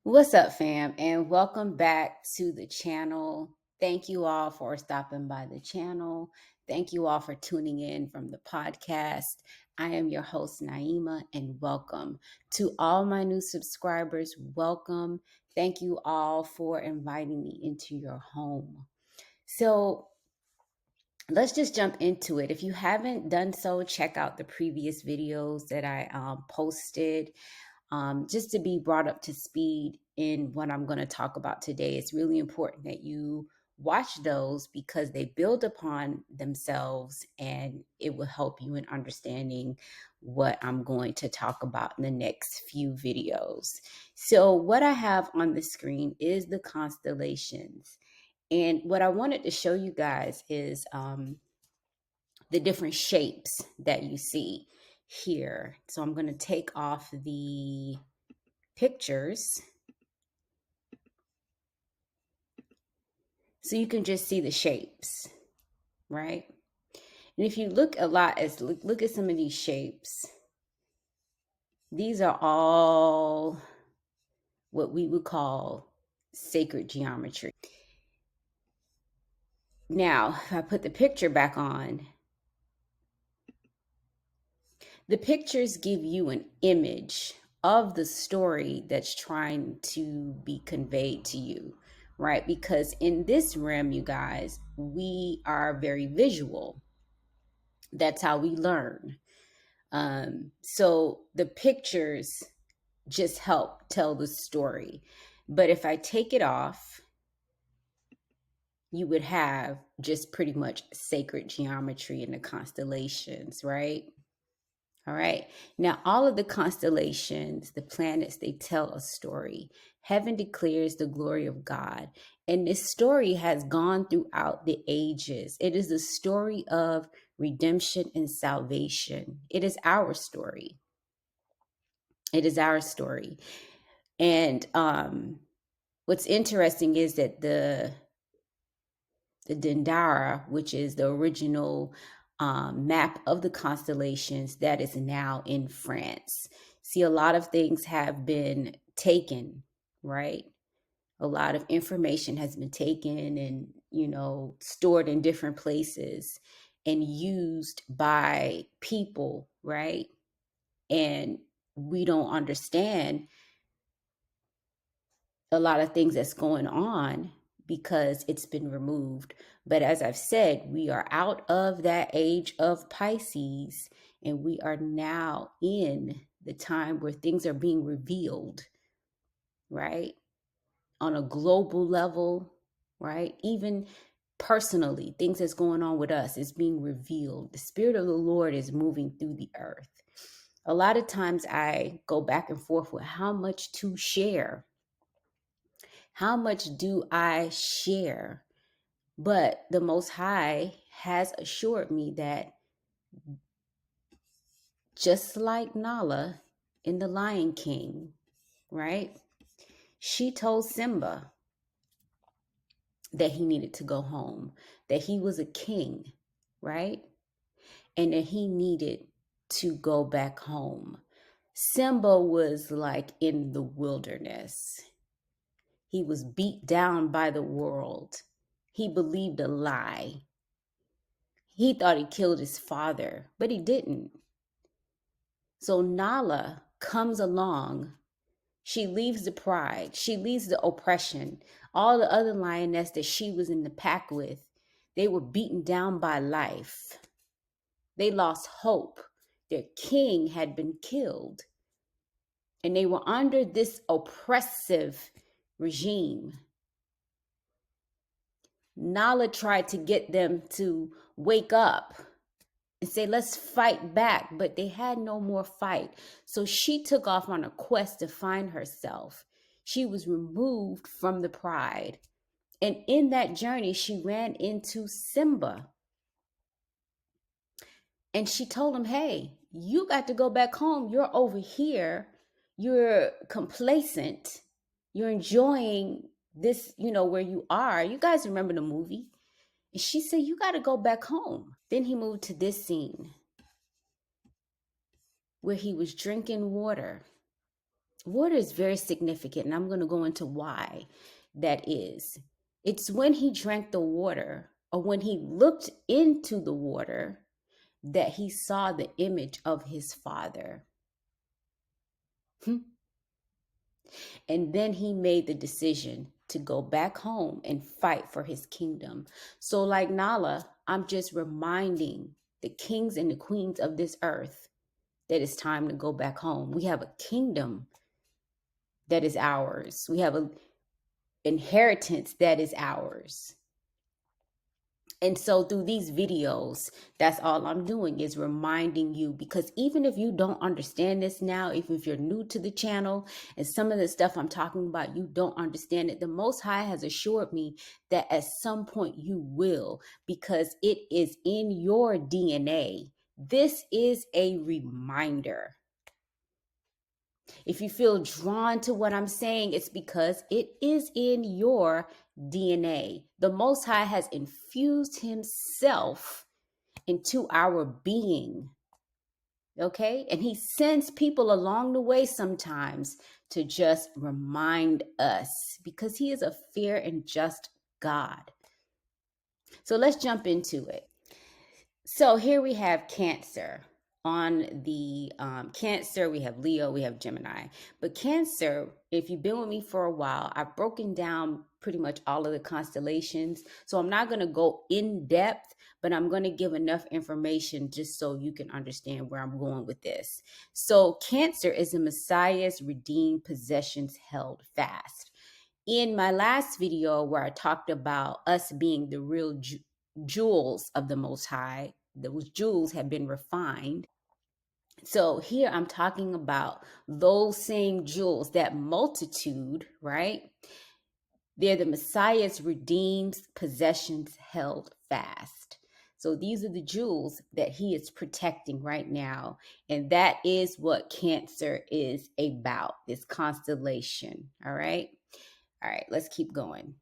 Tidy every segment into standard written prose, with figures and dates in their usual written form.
What's up, fam? And welcome back to the channel. Thank you all for stopping by the channel. Thank you all for tuning in from the podcast. I am your host, Naima, and welcome to all my new subscribers. Welcome. Thank you all for inviting me into your home. So, let's just jump into it. If you haven't done so, check out the previous videos that I posted just to be brought up to speed in what I'm going to talk about today. It's really important that you watch those because they build upon themselves and it will help you in understanding what I'm going to talk about in the next few videos. So, what I have on the screen is the constellations. And what I wanted to show you guys is the different shapes that you see here. So I'm going to take off the pictures so you can just see the shapes, right? And if you look a lot as look at some of these shapes, these are all what we would call sacred geometry. Now, if I put the picture back on, the pictures give you an image of the story that's trying to be conveyed to you, right? Because in this realm, you guys, we are very visual. That's how we learn. So the pictures just help tell the story. But if I take it off, you would have just pretty much sacred geometry in the constellations, right? All right. Now, all of the constellations, the planets, they tell a story. Heaven declares the glory of God. And this story has gone throughout the ages. It is the story of redemption and salvation. It is our story. It is our story. And what's interesting is that the Dendara, which is the original map of the constellations, that is now in France. See, a lot of things have been taken, right? A lot of information has been taken and, stored in different places and used by people, right? And we don't understand a lot of things that's going on because it's been removed. But as I've said, we are out of that age of Pisces and we are now in the time where things are being revealed, right? On a global level, right? Even personally, things that's going on with us is being revealed. The Spirit of the Lord is moving through the earth. A lot of times I go back and forth with how much to share. How much do I share? But the Most High has assured me that just like Nala in The Lion King, right? She told Simba that he needed to go home, that he was a king, right? And that he needed to go back home. Simba was like in the wilderness. He was beat down by the world. He believed a lie. He thought he killed his father, but he didn't. So Nala comes along. She leaves the pride. She leaves the oppression. All the other lioness that she was in the pack with, they were beaten down by life. They lost hope. Their king had been killed. And they were under this oppressive regime. Nala tried to get them to wake up and say, let's fight back. But they had no more fight. So she took off on a quest to find herself. She was removed from the pride. And in that journey, she ran into Simba. And she told him, hey, you got to go back home. You're over here. You're complacent. You're enjoying this, where you are. You guys remember the movie? And she said, you got to go back home. Then he moved to this scene where he was drinking water. Water is very significant, and I'm going to go into why that is. It's when he drank the water, or when he looked into the water, that he saw the image of his father. And then he made the decision to go back home and fight for his kingdom. So, like Nala, I'm just reminding the kings and the queens of this earth that it's time to go back home. We have a kingdom that is ours. We have an inheritance that is ours. And so through these videos, that's all I'm doing is reminding you, because even if you don't understand this now, even if you're new to the channel and some of the stuff I'm talking about, you don't understand it, the Most High has assured me that at some point you will, because it is in your DNA. This is a reminder. If you feel drawn to what I'm saying, it's because it is in your DNA. The Most High has infused himself into our being. Okay? And he sends people along the way sometimes to just remind us, because he is a fair and just God. So let's jump into it. So here we have Cancer. On the Cancer, we have Leo, we have Gemini. But Cancer, if you've been with me for a while, I've broken down pretty much all of the constellations. So I'm not going to go in depth, but I'm going to give enough information just so you can understand where I'm going with this. So Cancer is the Messiah's redeemed possessions held fast. In my last video where I talked about us being the real jewels of the Most High, those jewels have been refined. So here I'm talking about those same jewels, that multitude, right? They're the Messiah's redeemed possessions held fast. So these are the jewels that he is protecting right now. And that is what Cancer is about, this constellation. All right. All right, let's keep going.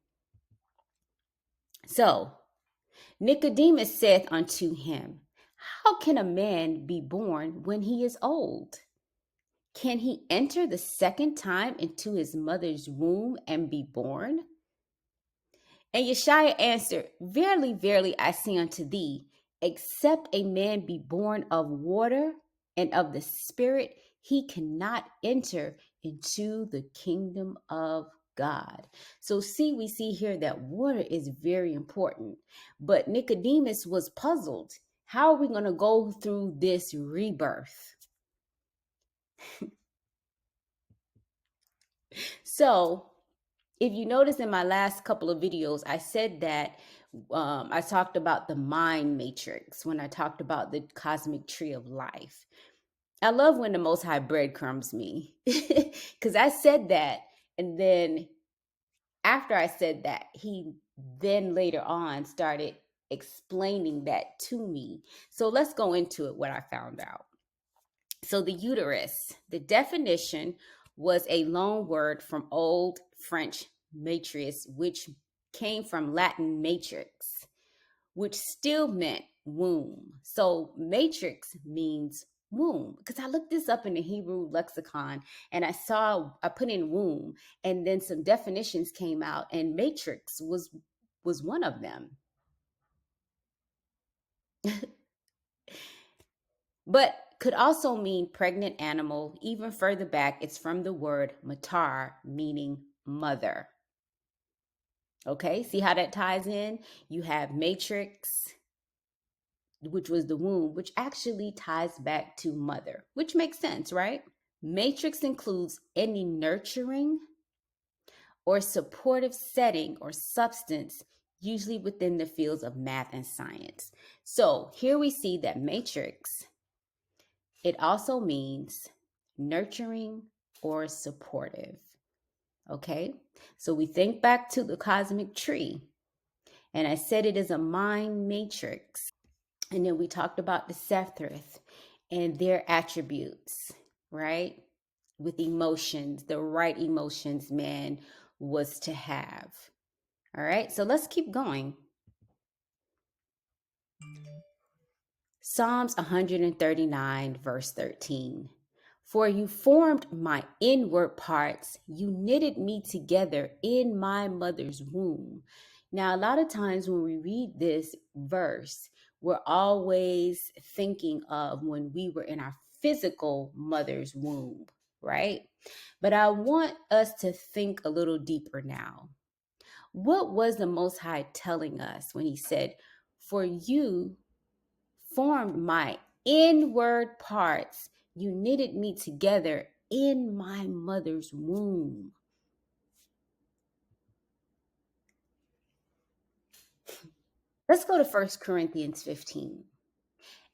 So Nicodemus saith unto him, how can a man be born when he is old? Can he enter the second time into his mother's womb and be born? And Yeshua answered, verily, verily, I say unto thee, except a man be born of water and of the Spirit, he cannot enter into the kingdom of God. So we see here that water is very important. But Nicodemus was puzzled. How are we going to go through this rebirth? So if you notice in my last couple of videos, I said that I talked about the mind matrix when I talked about the cosmic tree of life. I love when the Most High breadcrumbs me, because I said that, and then after I said that, he then later on started explaining that to me. So let's go into it, what I found out. So the uterus, the definition was a loan word from Old French matrice, which came from Latin matrix, which still meant womb. So matrix means womb, because I looked this up in the Hebrew lexicon and I put in womb, and then some definitions came out, and matrix was one of them. But could also mean pregnant animal. Even further back, it's from the word matar, meaning mother. Okay, see how that ties in? You have matrix, which was the womb, which actually ties back to mother, which makes sense, right? Matrix includes any nurturing or supportive setting or substance, usually within the fields of math and science. So here we see that matrix, it also means nurturing or supportive. Okay, so we think back to the cosmic tree, and I said it is a mind matrix. And then we talked about the Sephiroth and their attributes, right? With emotions, the right emotions man was to have. All right, so let's keep going. Psalms 139, verse 13. For you formed my inward parts, you knitted me together in my mother's womb. Now, a lot of times when we read this verse, we're always thinking of when we were in our physical mother's womb, right? But I want us to think a little deeper now. What was the Most High telling us when he said, for you formed my inward parts, you knitted me together in my mother's womb? Let's go to 1 Corinthians 15.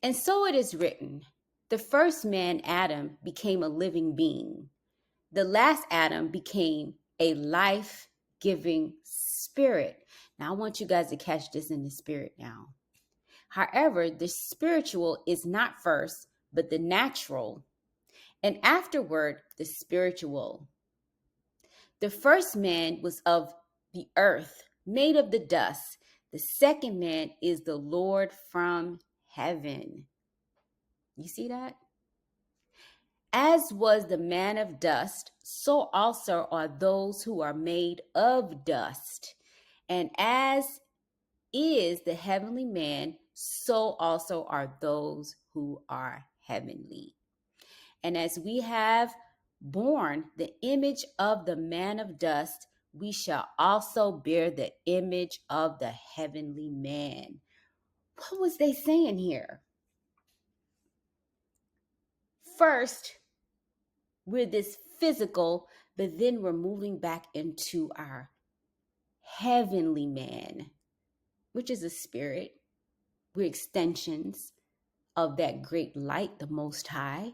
And so it is written, the first man, Adam, became a living being. The last Adam became a life-giving spirit. Now, I want you guys to catch this in the spirit now. However, the spiritual is not first, but the natural, and afterward, the spiritual. The first man was of the earth, made of the dust. The second man is the Lord from heaven. You see that? As was the man of dust, so also are those who are made of dust. And as is the heavenly man, so also are those who are heavenly. And as we have borne the image of the man of dust, we shall also bear the image of the heavenly man. What was they saying here? First, we're this physical, but then we're moving back into our heavenly man, which is a spirit. We're extensions of that great light, the Most High.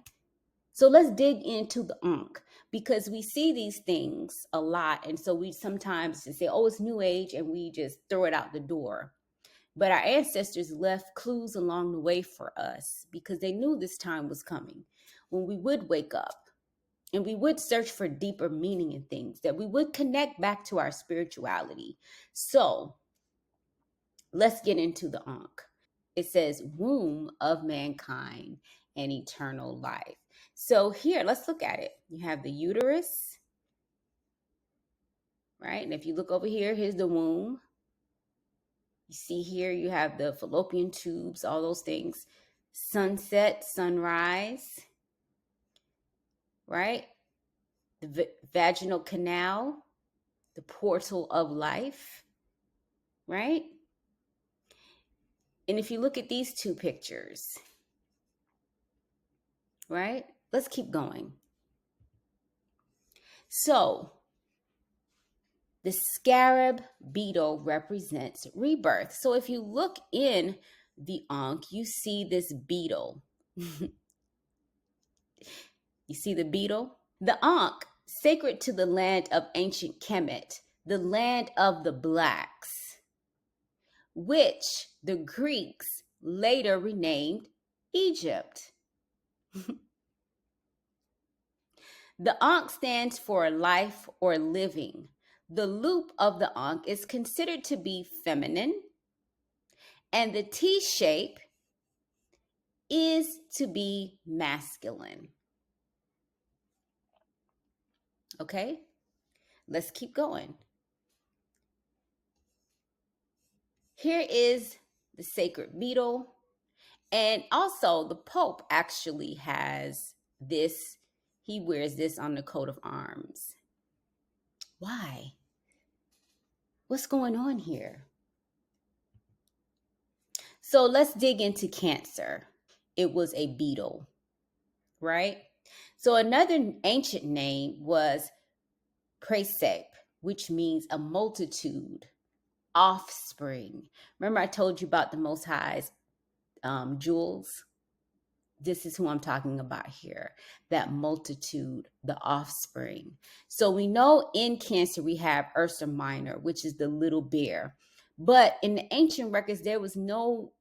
So let's dig into the ankh, because we see these things a lot. And so we sometimes just say, oh, it's New Age, and we just throw it out the door. But our ancestors left clues along the way for us because they knew this time was coming when we would wake up and we would search for deeper meaning in things, that we would connect back to our spirituality. So let's get into the ankh. It says womb of mankind and eternal life. So here, let's look at it. You have the uterus, right? And if you look over here, here's the womb. You see here, you have the fallopian tubes, all those things. Sunset, sunrise, right? The vaginal canal, the portal of life, right? And if you look at these two pictures, right? Let's keep going. So the scarab beetle represents rebirth. So if you look in the ankh, you see this beetle. You see the beetle? The ankh, sacred to the land of ancient Kemet, the land of the blacks, which the Greeks later renamed Egypt. The ankh stands for life or living. The loop of the ankh is considered to be feminine, and the T shape is to be masculine. Okay, let's keep going. Here is the sacred beetle. And also the Pope actually has this. He wears this on the coat of arms. Why? What's going on here? So let's dig into Cancer. It was a beetle, right? So another ancient name was Presep, which means a multitude, offspring. Remember I told you about the Most High's jewels? This is who I'm talking about here, that multitude, the offspring. So we know in Cancer we have Ursa Minor, which is the little bear. But in the ancient records, there was no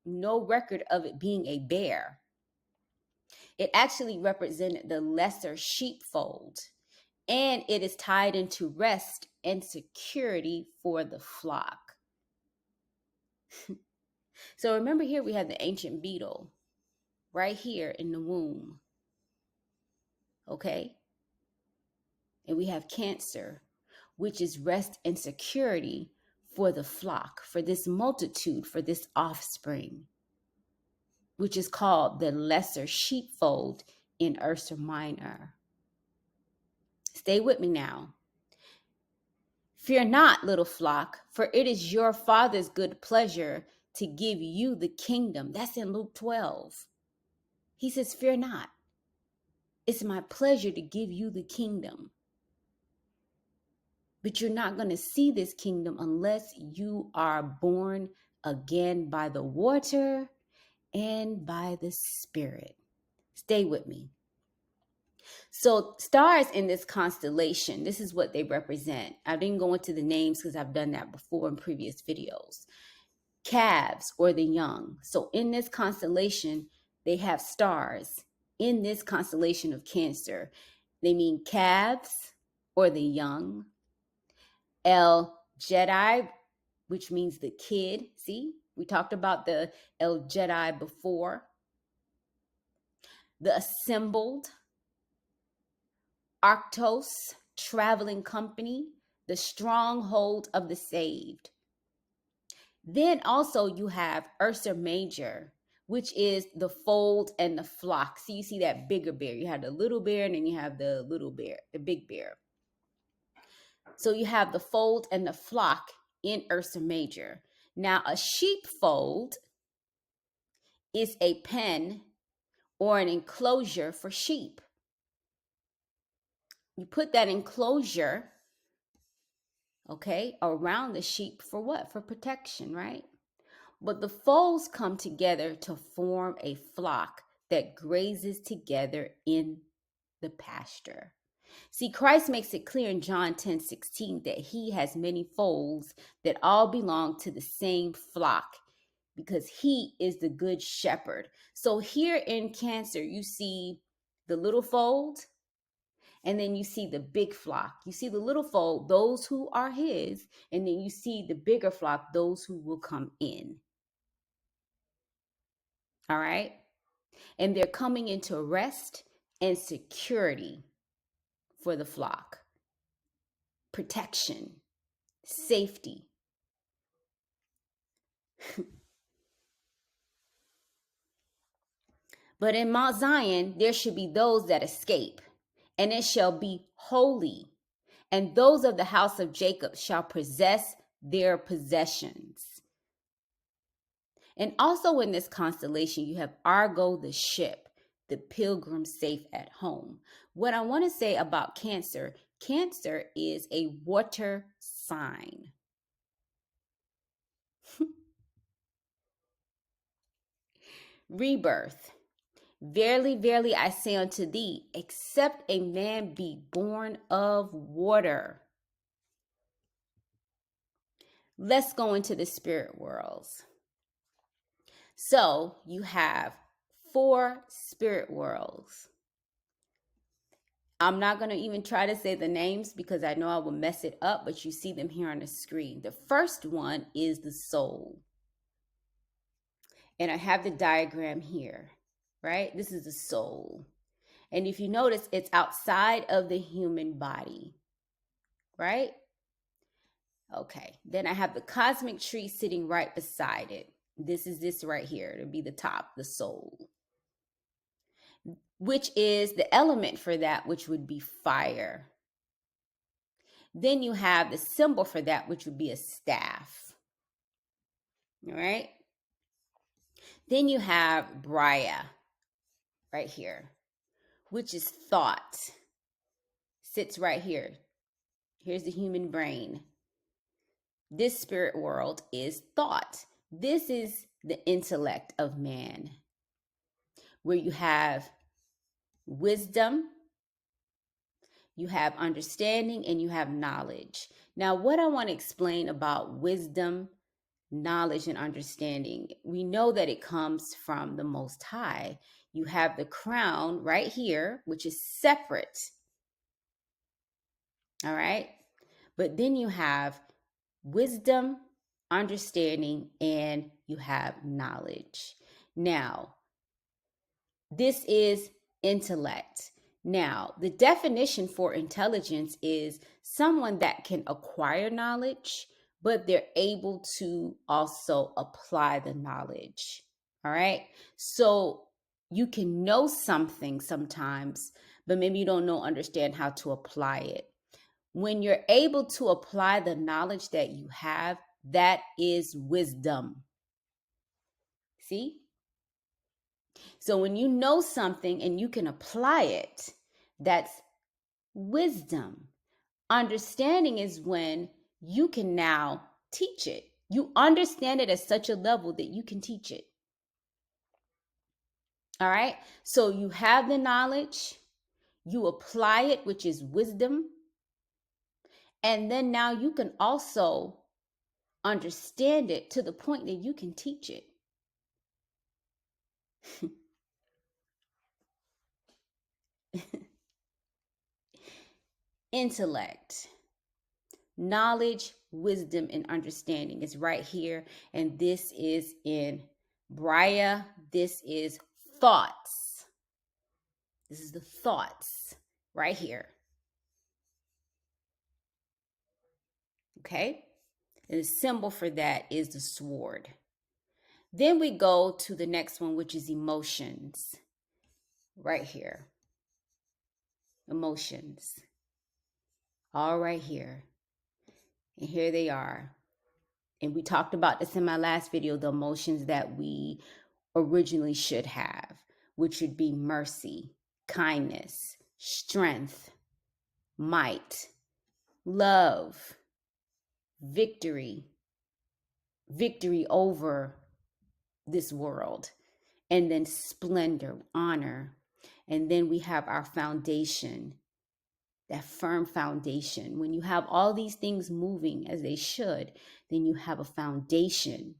record of it being a bear. It actually represented the lesser sheepfold, and it is tied into rest and security for the flock. So remember here we have the ancient beetle right here in the womb. Okay. And we have Cancer, which is rest and security for the flock, for this multitude, for this offspring, which is called the lesser sheepfold in Ursa Minor. Stay with me now. Fear not, little flock, for it is your Father's good pleasure to give you the kingdom. That's in Luke 12. He says, fear not. It's my pleasure to give you the kingdom. But you're not going to see this kingdom unless you are born again by the water and by the Spirit. Stay with me. So stars in this constellation, this is what they represent. I didn't go into the names because I've done that before in previous videos. Calves or the young. So in this constellation, they have stars. In this constellation of Cancer, they mean calves or the young. El Jedi, which means the kid. See, we talked about the El Jedi before. The assembled. Arctos, traveling company, the stronghold of the saved. Then also you have Ursa Major, which is the fold and the flock. So you see that bigger bear. You have the little bear and then you have the little bear, the big bear. So you have the fold and the flock in Ursa Major. Now a sheepfold is a pen or an enclosure for sheep. You put that enclosure, okay, around the sheep for what? For protection, right? But the folds come together to form a flock that grazes together in the pasture. See, Christ makes it clear in John 10:16 that he has many folds that all belong to the same flock because he is the good shepherd. So here in Cancer, you see the little fold, and then you see the big flock. You see the little fold, those who are his, and then you see the bigger flock, those who will come in. All right? And they're coming into rest and security for the flock. Protection, safety. But in Mount Zion, there should be those that escape, and it shall be holy. And those of the house of Jacob shall possess their possessions. And also in this constellation, you have Argo the ship, the pilgrim safe at home. What I want to say about Cancer, Cancer is a water sign. Rebirth. Verily, verily, I say unto thee, except a man be born of water. Let's go into the spirit worlds. So you have 4 spirit worlds. I'm not going to even try to say the names because I know I will mess it up, but you see them here on the screen. The first one is the soul. And I have the diagram here, right? This is the soul. And if you notice, it's outside of the human body, right? Okay. Then I have the cosmic tree sitting right beside it. This is this right here. It'll be the top, the soul, which is the element for that, which would be fire. Then you have the symbol for that, which would be a staff. All right. Then you have Briah right here, which is thought. Sits right here. Here's the human brain. This spirit world is thought. This is the intellect of man, where you have wisdom, you have understanding, and you have knowledge. Now, what I want to explain about wisdom, knowledge, and understanding, we know that it comes from the Most High. You have the crown right here, which is separate. All right. But then you have wisdom, understanding, and you have knowledge. Now, this is intellect. Now, the definition for intelligence is someone that can acquire knowledge, but they're able to also apply the knowledge. All right. So you can know something sometimes, but maybe you don't understand how to apply it. When you're able to apply the knowledge that you have, that is wisdom. See? So when you know something and you can apply it, that's wisdom. Understanding is when you can now teach it. You understand it at such a level that you can teach it. All right. So you have the knowledge, you apply it, which is wisdom. And then now you can also understand it to the point that you can teach it. Intellect, knowledge, wisdom, and understanding is right here. And this is in Braya. This is thoughts. This is the thoughts right here. Okay. And the symbol for that is the sword. Then we go to the next one, which is emotions. Right here. Emotions. All right here. And here they are. And we talked about this in my last video, the emotions that we originally should have, which would be mercy, kindness, strength, might, love, victory over this world, and then splendor, honor. And then we have our foundation, that firm foundation. When you have all these things moving as they should, then you have a foundation.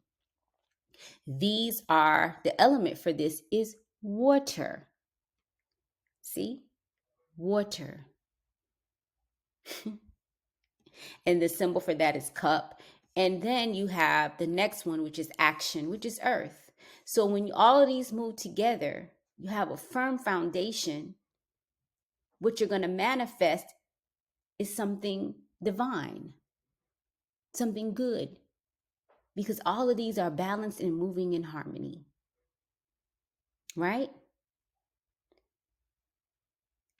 These are, the element for this is water. See? Water. And the symbol for that is cup. And then you have the next one, which is action, which is earth. So when all of these move together, you have a firm foundation. What you're going to manifest is something divine, something good, because all of these are balanced and moving in harmony, right?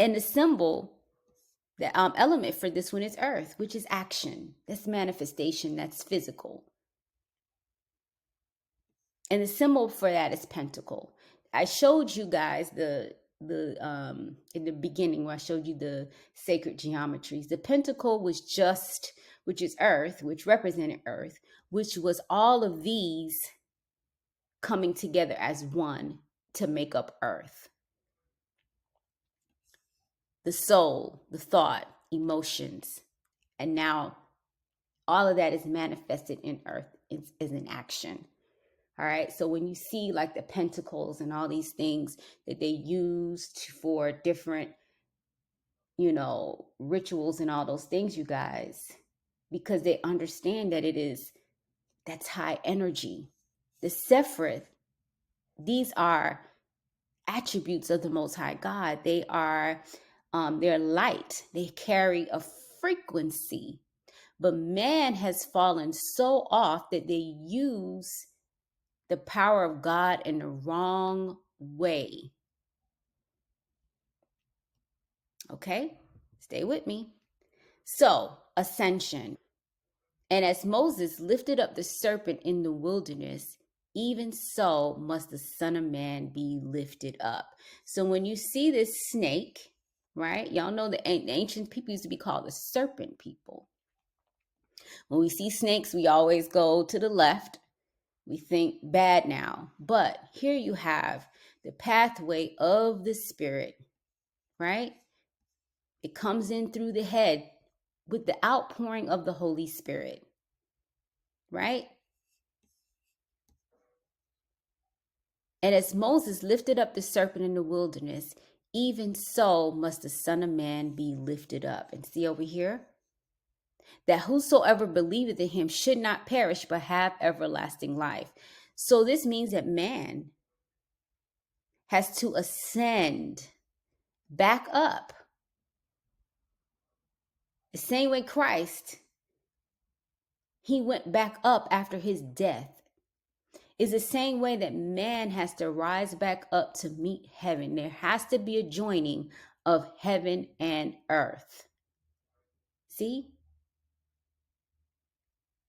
And the symbol, the element for this one is earth, which is action. That's manifestation. That's physical. And the symbol for that is pentacle. I showed you guys the in the beginning where I showed you the sacred geometries. The pentacle was just, which is earth, which represented earth, which was all of these coming together as one to make up earth. The soul, the thought, emotions, and now all of that is manifested in earth is in action. All right. So when you see like the pentacles and all these things that they used for different, rituals and all those things, you guys, because they understand that that's high energy. The Sephiroth, these are attributes of the Most High God. They are, they're light. They carry a frequency, but man has fallen so off that they use the power of God in the wrong way. Okay, stay with me. So, ascension. And as Moses lifted up the serpent in the wilderness, even so must the Son of Man be lifted up. So when you see this snake, right? Y'all know the ancient people used to be called the serpent people. When we see snakes, we always go to the left. We think bad now. But here you have the pathway of the spirit, right? It comes in through the head with the outpouring of the Holy Spirit, right? And as Moses lifted up the serpent in the wilderness, even so must the Son of Man be lifted up. And see over here, that whosoever believeth in him should not perish, but have everlasting life. So this means that man has to ascend back up. The same way Christ, he went back up after his death, is the same way that man has to rise back up to meet heaven. There has to be a joining of heaven and earth. See?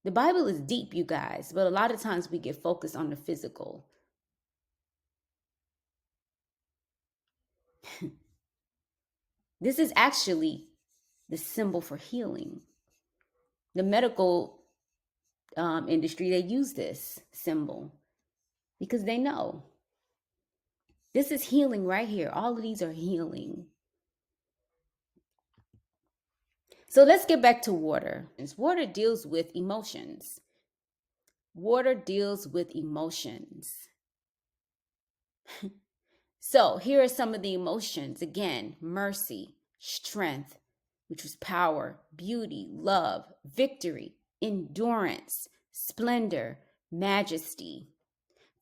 The Bible is deep, you guys, but a lot of times we get focused on the physical. This is actually the symbol for healing. The medical industry, they use this symbol because they know this is healing right here. All of these are healing. So let's get back to water. Water deals with emotions. Water deals with emotions. So here are some of the emotions. Again, mercy, strength, which was power, beauty, love, victory, endurance, splendor, majesty,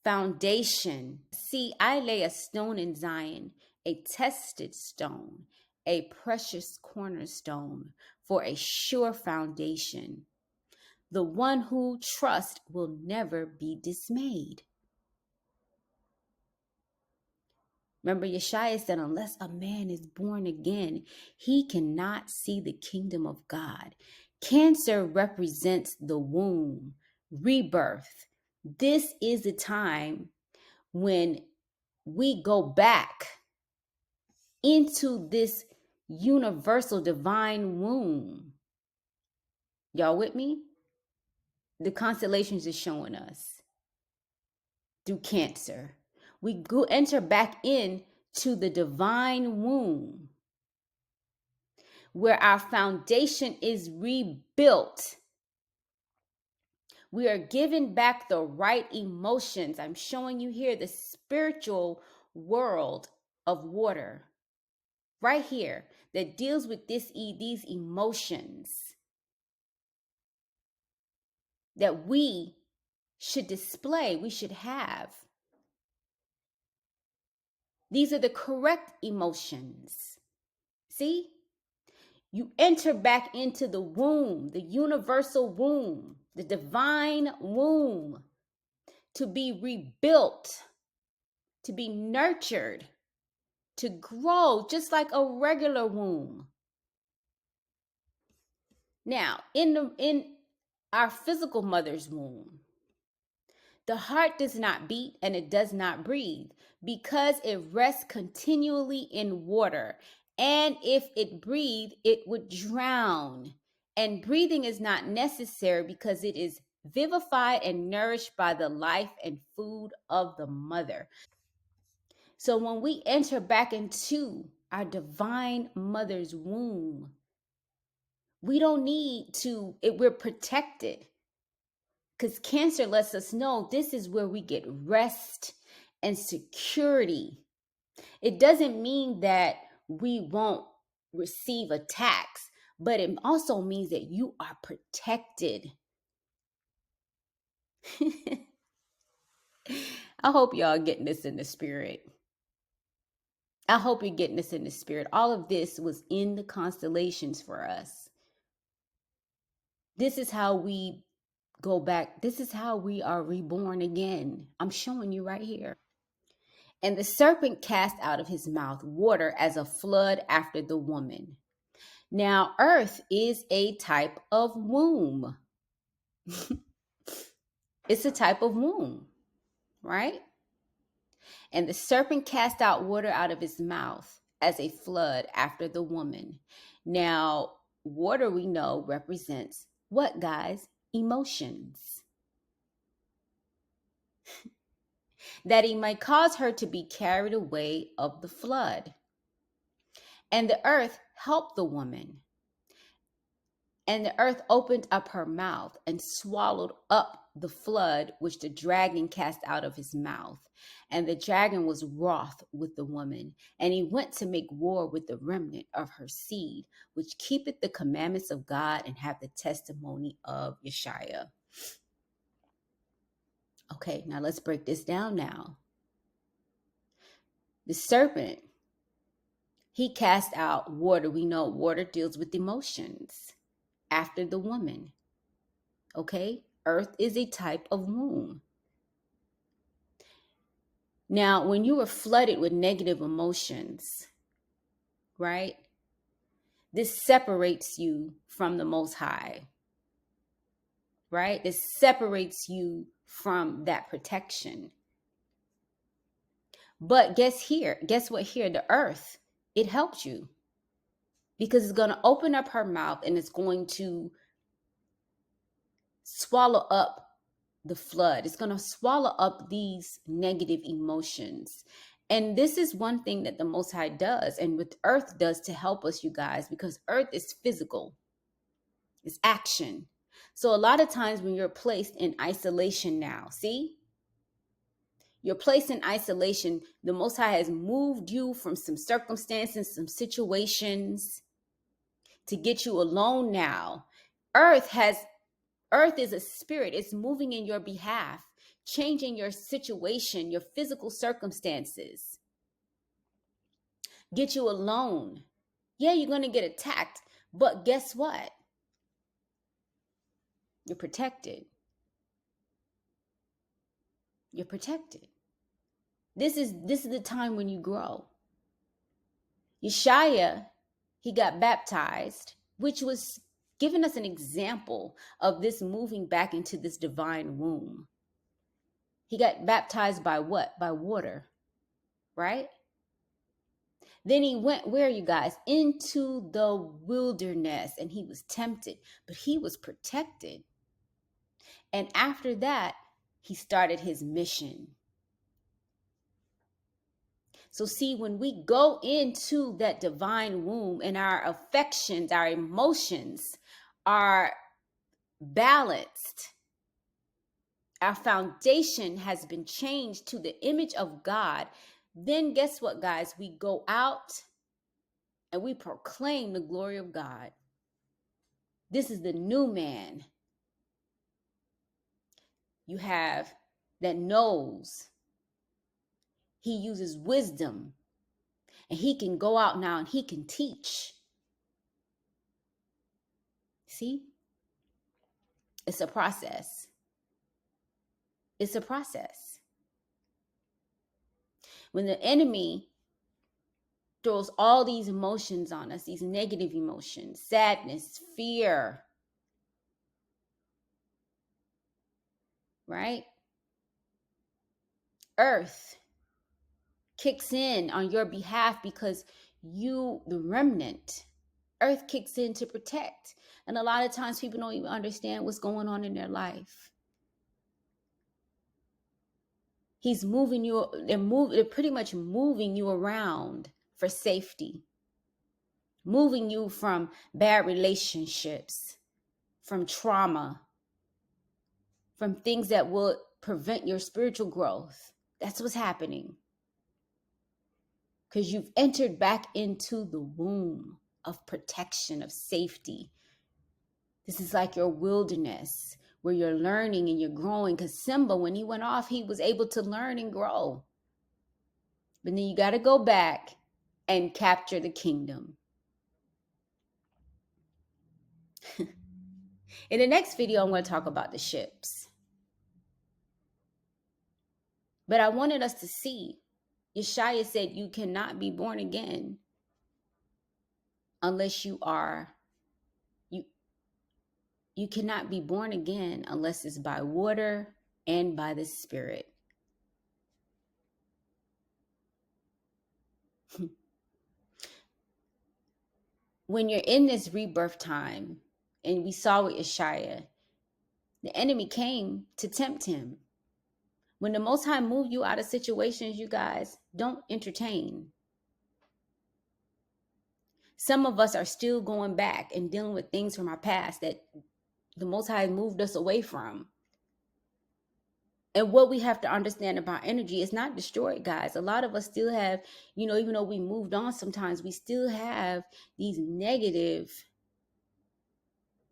foundation. See, I lay a stone in Zion, a tested stone, a precious cornerstone for a sure foundation. The one who trusts will never be dismayed. Remember, Yeshua said, unless a man is born again, he cannot see the kingdom of God. Cancer represents the womb, rebirth. This is the time when we go back into this universal divine womb. Y'all with me? The constellations is showing us through Cancer. We go enter back into the divine womb where our foundation is rebuilt. We are given back the right emotions. I'm showing you here the spiritual world of water right here that deals with these emotions that we should display, we should have. These are the correct emotions. See? You enter back into the womb, the universal womb, the divine womb, to be rebuilt, to be nurtured, to grow just like a regular womb. Now, in our physical mother's womb, the heart does not beat and it does not breathe because it rests continually in water. And if it breathed, it would drown. And breathing is not necessary because it is vivified and nourished by the life and food of the mother. So when we enter back into our divine mother's womb, we don't need to, we're protected. Because Cancer lets us know this is where we get rest and security. It doesn't mean that we won't receive attacks, but it also means that you are protected. I hope y'all getting this in the spirit. I hope you're getting this in the spirit. All of this was in the constellations for us. This is how we go back. This is how we are reborn again. I'm showing you right here. And the serpent cast out of his mouth water as a flood after the woman. Now, earth is a type of womb. It's a type of womb, right? And the serpent cast out water out of his mouth as a flood after the woman. Now, water we know represents what, guys? Emotions. That he might cause her to be carried away of the flood. And the earth helped the woman. And the earth opened up her mouth and swallowed up the flood which the dragon cast out of his mouth. And the dragon was wroth with the woman, and he went to make war with the remnant of her seed, which keepeth the commandments of God and have the testimony of Yeshua. Okay, now let's break this down now. The serpent He cast out water. We know water deals with emotions after the woman. Okay? Earth is a type of womb. Now, when you are flooded with negative emotions, right? This separates you from the Most High, right? This separates you from that protection. But guess what here? The earth, it helps you because it's going to open up her mouth and it's going to swallow up the flood. It's going to swallow up these negative emotions. And this is one thing that the Most High does and with earth does to help us, you guys, because earth is physical. It's action. So a lot of times when you're placed in isolation now, see? You're placed in isolation. The Most High has moved you from some circumstances, some situations to get you alone now. Earth is a spirit. It's moving in your behalf, changing your situation, your physical circumstances. Get you alone. Yeah, you're going to get attacked, but guess what? You're protected. You're protected. This is the time when you grow. Yeshaya, he got baptized, which was giving us an example of this moving back into this divine womb. He got baptized by what? By water, right? Then he went where, you guys? Into the wilderness, and he was tempted, but he was protected. And after that, he started his mission. So see, when we go into that divine womb and our affections, our emotions are balanced, our foundation has been changed to the image of God, then guess what, guys? We go out and we proclaim the glory of God. This is the new man. You have that knows. He uses wisdom. And he can go out now and he can teach. See? It's a process. It's a process. When the enemy throws all these emotions on us, these negative emotions, sadness, fear, right? Earth kicks in on your behalf because you, the remnant, earth kicks in to protect. And a lot of times people don't even understand what's going on in their life. He's moving you, they're pretty much moving you around for safety, moving you from bad relationships, from trauma, from things that will prevent your spiritual growth. That's what's happening. Because you've entered back into the womb of protection, of safety. This is like your wilderness where you're learning and you're growing. Because Simba, when he went off, he was able to learn and grow. But then you got to go back and capture the kingdom. In the next video, I'm going to talk about the ships. But I wanted us to see, Yeshaya said, you cannot be born again unless you cannot be born again unless it's by water and by the Spirit. When you're in this rebirth time, and we saw with Yeshaya, the enemy came to tempt him. When the Most High moved you out of situations, you guys, don't entertain. Some of us are still going back and dealing with things from our past that the Most High moved us away from. And what we have to understand about energy is not destroyed, guys. A lot of us still have, even though we moved on sometimes, we still have these negative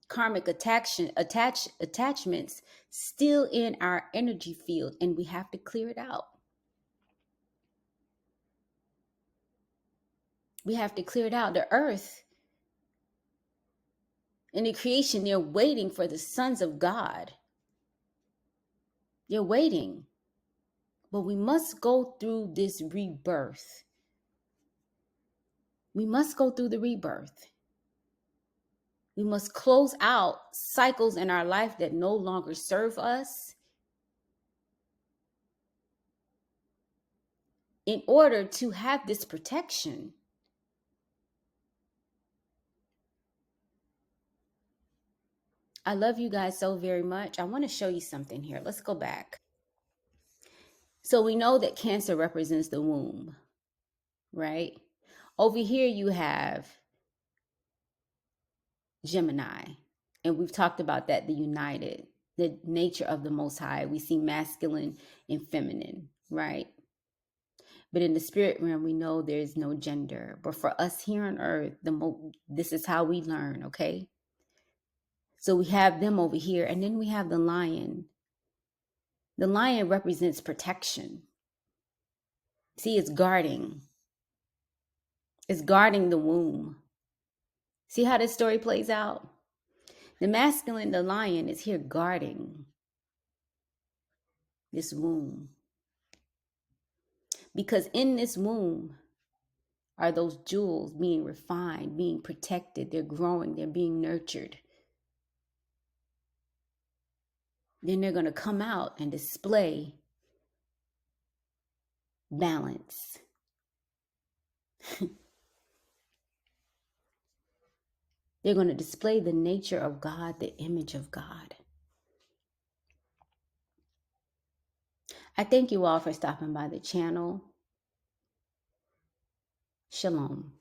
karmic attachments still in our energy field, and we have to clear it out. We have to clear it out. The earth and the creation, they're waiting for the sons of God. They're waiting. But we must go through this rebirth. We must go through the rebirth. We must close out cycles in our life that no longer serve us in order to have this protection. I love you guys so very much. I want to show you something here. Let's go back. So we know that Cancer represents the womb, right? Over here you have Gemini, and we've talked about that, the united, the nature of the Most High. We see masculine and feminine, right? But in the spirit realm, we know there's no gender. But for us here on earth, this is how we learn, okay? So we have them over here, and then we have the lion. The lion represents protection. See, it's guarding. It's guarding the womb. See how this story plays out? The masculine, the lion, is here guarding this womb. Because in this womb are those jewels being refined, being protected. They're growing, they're being nurtured. Then they're going to come out and display balance. They're going to display the nature of God, the image of God. I thank you all for stopping by the channel. Shalom.